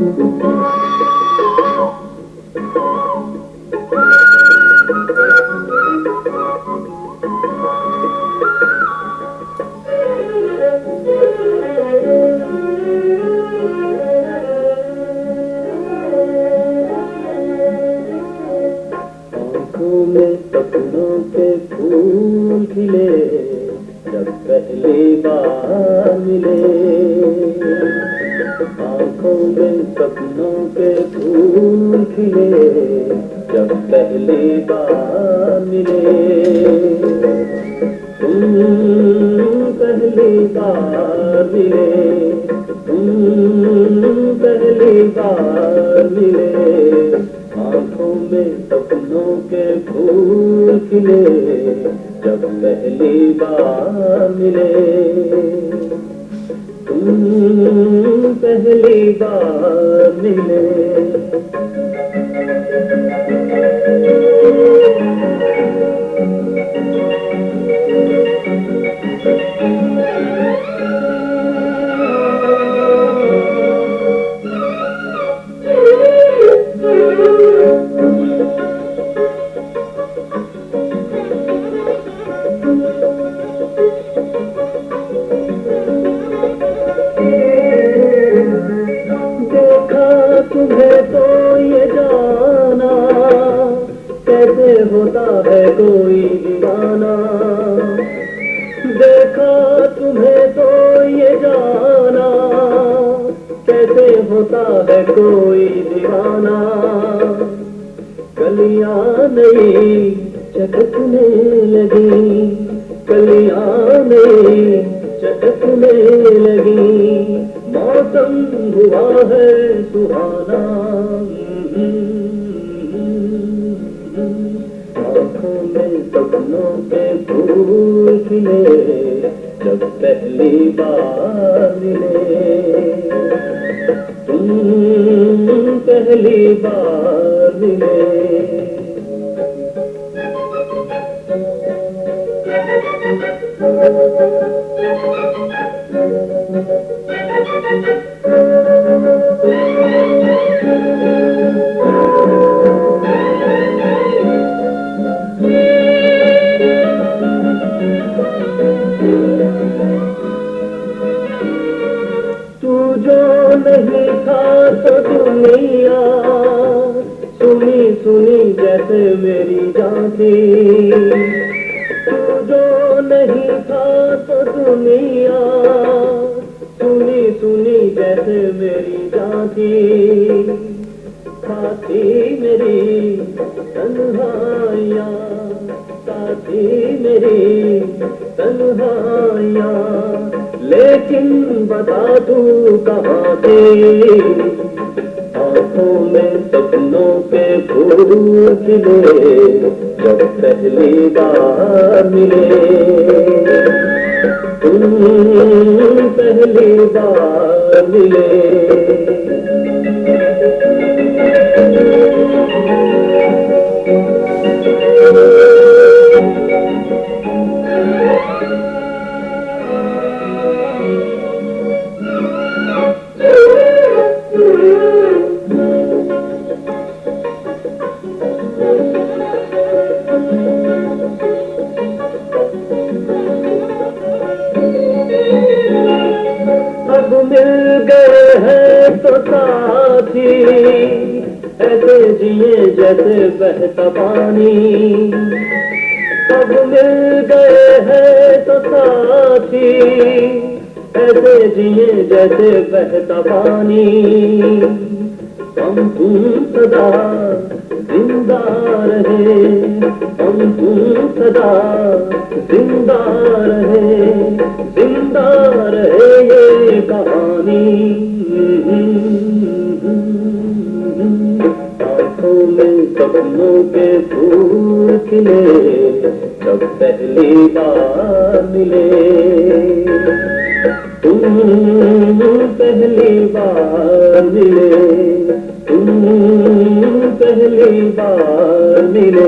आँखों में सपनों के फूल खिले जब पहली बार मिले। आँखों में सपनों के फूल खिले जब पहली बार मिले। तुम पहली बार मिले, तुम पहली बार मिले। आँखों में सपनों के फूल खिले जब पहली बार मिले। तुम पहली बार मिले। देखा तुम्हें तो ये जाना कैसे होता है कोई दीवाना। देखा तुम्हें तो ये जाना कैसे होता है कोई दीवाना। कलियां नई चटकने लगी, कलियां नई चटकने लगी। मौसम हुआ है सुहाना। आँखों में सपनों के फूल खिले जब पहली बार मिले। तुम पहली बार मिले। तू जो नहीं था तो दुनिया सुनी सुनी जैसे मेरी जान थी। तू जो नहीं था तो दुनिया सुनी सुनी जैसे मेरी जान थी। साथी मेरी तन्हाइयाँ, साथी मेरी तन्हाइयाँ, लेकिन बता तू कहाँ थी। आँखों में सपनों के फूल खिले जब पहली बार मिले। तुम पहली बार मिले। अब मिल गए हैं तो साथी ऐसे जिए जैसे बहता पानी। अब मिल गए हैं तो साथी ऐसे जिए जैसे बहता पानी। हम तुम सदा जिंदा रहे, हम तुम सदा जिंदा रहे, जिंदा रहे ये कहानी। आँखों में सपनों के फूल खिले जब पहली बार मिले। तुम पहली बार मिले, तुम पहली बार मिले।